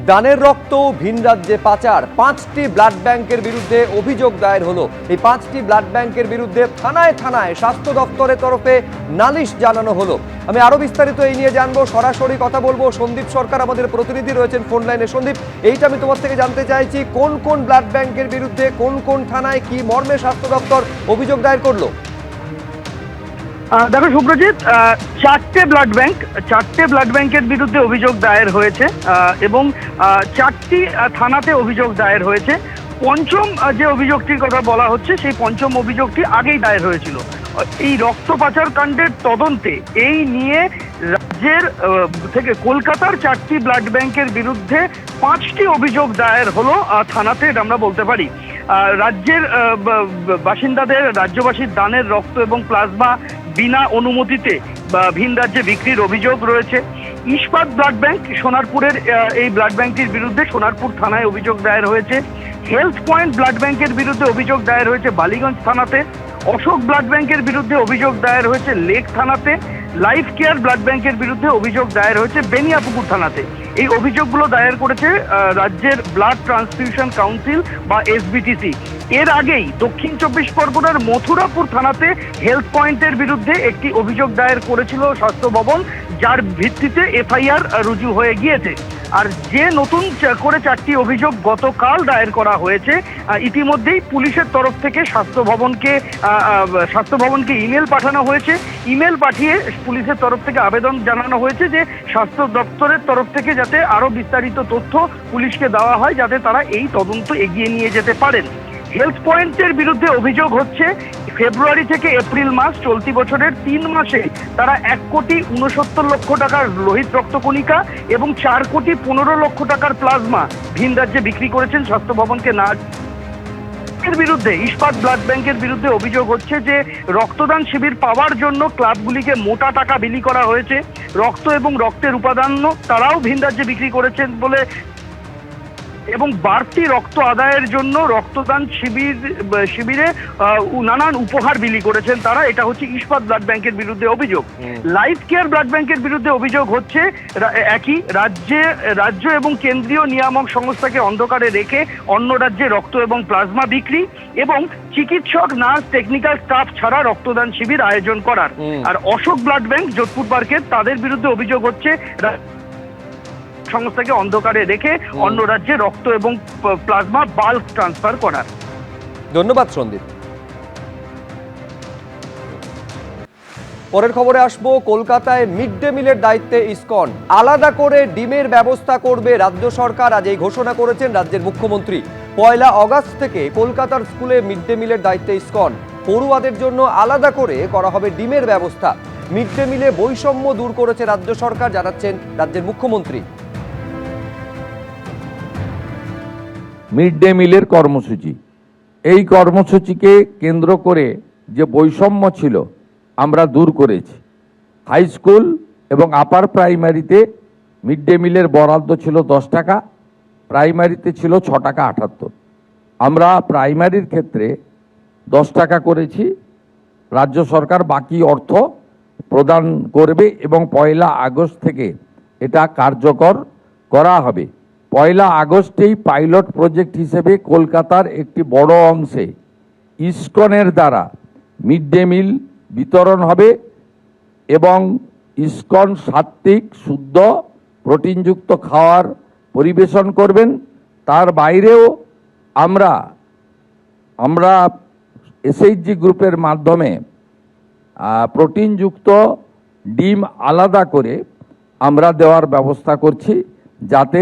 দানের রক্ত ভিন রাজ্যে পাচার, 5টি ব্লাড ব্যাংকের বিরুদ্ধে অভিযোগ দায়ের হলো। এই 5টি ব্লাড ব্যাংকের বিরুদ্ধে থানায় থানায় স্বাস্থ্য দপ্তরের তরফে নালিশ জানানো হলো। আমি আরো বিস্তারিত এই নিয়ে জানবো, সরাসরি কথা বলবো। সন্দীপ সরকার আমাদের প্রতিনিধি রয়েছেন ফোন লাইনে। সন্দীপ, এইটা আমি তোমার থেকে জানতে চাইছি, কোন কোন ব্লাড ব্যাংকের বিরুদ্ধে কোন কোন থানায় কি মর্মে স্বাস্থ্য দপ্তর অভিযোগ দায়ের করলো? দেখো শুভ্রজিৎ, চারটে ব্লাড ব্যাংকের বিরুদ্ধে অভিযোগ দায়ের হয়েছে এবং 4টি থানাতে অভিযোগ দায়ের হয়েছে। পঞ্চম যে অভিযোগটির কথা বলা হচ্ছে, সেই পঞ্চম অভিযোগটি আগেই দায়ের হয়েছিল। এই রক্ত পাচার কাণ্ডের তদন্তে এই নিয়ে রাজ্যের থেকে কলকাতার 4টি ব্লাড ব্যাংকের বিরুদ্ধে 5টি অভিযোগ দায়ের হলো থানাতে, আমরা বলতে পারি। রাজ্যের বাসিন্দাদের, রাজ্যবাসীর দানের রক্ত এবং প্লাজমা বিনা অনুমতিতে ভিন রাজ্যে বিক্রির অভিযোগ রয়েছে। ইস্পাত ব্লাড ব্যাংক সোনারপুরের এই ব্লাড ব্যাংকটির বিরুদ্ধে সোনারপুর থানায় অভিযোগ দায়ের হয়েছে। হেলথ পয়েন্ট ব্লাড ব্যাংকের বিরুদ্ধে অভিযোগ দায়ের হয়েছে বালিগঞ্জ থানাতে। অশোক ব্লাড ব্যাংকের বিরুদ্ধে অভিযোগ দায়ের হয়েছে লেক থানাতে। লাইফ কেয়ার ব্লাড ব্যাংকের বিরুদ্ধে অভিযোগ দায়ের হয়েছে বেনিয়াপুকুর থানাতে। এই অভিযোগগুলো দায়ের করেছে রাজ্যের ব্লাড ট্রান্সফিউশন কাউন্সিল বা এসবিটিসি। এর আগেই দক্ষিণ 24 পরগনার মথুরাপুর থানাতে হেলথ পয়েন্টের বিরুদ্ধে একটি অভিযোগ দায়ের করেছিল স্বাস্থ্য ভবন, যার ভিত্তিতে এফআইআর রুজু হয়ে গিয়েছে। আর যে নতুন করে 4টি অভিযোগ গতকাল দায়ের করা হয়েছে, ইতিমধ্যেই পুলিশের তরফ থেকে স্বাস্থ্য ভবনকে ইমেল পাঠানো হয়েছে। ইমেল পাঠিয়ে পুলিশের তরফ থেকে আবেদন জানানো হয়েছে যে স্বাস্থ্য দপ্তরের তরফ থেকে যাতে আরো বিস্তারিত তথ্য পুলিশকে দেওয়া হয়, যাতে তারা এই তদন্ত এগিয়ে নিয়ে যেতে পারেন। হেলথ পয়েন্টের বিরুদ্ধে অভিযোগ হচ্ছে, ফেব্রুয়ারি থেকে এপ্রিল মাস চলতি বছরের 3 মাসে তারা 1,69,00,000 টাকার লোহিত রক্তকণিকা এবং 4,15,00,000 টাকার প্লাজমা ভিন রাজ্যে বিক্রি করেছেন স্বাস্থ্য ভবনকে না। এর বিরুদ্ধে ইস্পাত ব্লাড ব্যাংকের বিরুদ্ধে অভিযোগ হচ্ছে যে রক্তদান শিবির পাওয়ার জন্য ক্লাবগুলিকে মোটা টাকা বিলি করা হয়েছে। রক্ত এবং রক্তের উপাদান তারাও ভিন রাজ্যে বিক্রি করেছেন বলে এবং বাড়তি রক্ত আদায়ের জন্য রক্তদান শিবিরে নানান উপহার বিলি করেছেন তারা। এটা হচ্ছে ইস্পাত ব্লাড ব্যাংকের বিরুদ্ধে অভিযোগ। লাইফ কেয়ার ব্লাড ব্যাংকের বিরুদ্ধে অভিযোগ হচ্ছে একই, রাজ্য এবং কেন্দ্রীয় নিয়ামক সংস্থাকে অন্ধকারে রেখে অন্য রাজ্যে রক্ত এবং প্লাজমা বিক্রি এবং চিকিৎসক, নার্স, টেকনিক্যাল স্টাফ ছাড়া রক্তদান শিবির আয়োজন করার। আর অশোক ব্লাড ব্যাংক যোধপুর পার্কের, তাদের বিরুদ্ধে অভিযোগ হচ্ছে সংস্থাকে অন্ধকারে রেখে অন্য রাজ্যে রক্ত এবং প্লাজমা বাল্ক ট্রান্সফার করার। ধন্যবাদ সন্দীপ। পরের খবরে আসবো, কলকাতায় মিড ডে মিলের দায়িত্বে ইসকন, আলাদা করে ডিমের ব্যবস্থা করবে রাজ্য সরকার। আজ এই ঘোষণা করেছেন রাজ্যের মুখ্যমন্ত্রী। 1 আগস্ট থেকে কলকাতার স্কুলে মিড ডে মিলের দায়িত্বে ইসকন, পড়ুয়াদের জন্য আলাদা করে করা হবে ডিমের ব্যবস্থা। মিড ডে মিলে বৈষম্য দূর করেছে রাজ্য সরকার, জানাচ্ছেন রাজ্যের মুখ্যমন্ত্রী। মিড ডে মিলের কর্মসূচি, এই কর্মসূচিকে কেন্দ্র করে যে বৈষম্য ছিল আমরা দূর করেছি। হাই স্কুল এবং আপার প্রাইমারিতে মিড ডে মিলের বরাদ্দ ছিল 10 টাকা, প্রাইমারিতে ছিল 6 টাকা 78। আমরা প্রাইমারির ক্ষেত্রে 10 টাকা করেছি। রাজ্য সরকার বাকি অর্থ প্রদান করবে এবং 1 আগস্ট থেকে এটা কার্যকর করা হবে। 1 আগস্টেই পাইলট প্রজেক্ট হিসেবে কলকাতার একটি বড় অংশে ইসকনের দ্বারা মিড ডে মিল বিতরণ হবে এবং ইসকন সাত্ত্বিক, শুদ্ধ, প্রোটিনযুক্ত খাওয়ার পরিবেশন করবেন। তার বাইরেও আমরা এসএইচজি গ্রুপের মাধ্যমে প্রোটিনযুক্ত ডিম আলাদা করে আমরা দেওয়ার ব্যবস্থা করছি, যাতে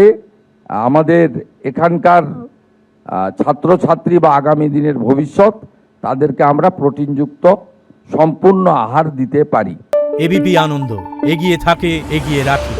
আমাদের এখানকার ছাত্রছাত্রী বা আগামী দিনের ভবিষ্যৎ, তাদেরকে আমরা প্রোটিনযুক্ত সম্পূর্ণ আহার দিতে পারি। এবিপি আনন্দ, এগিয়ে থাকে, এগিয়ে রাখে।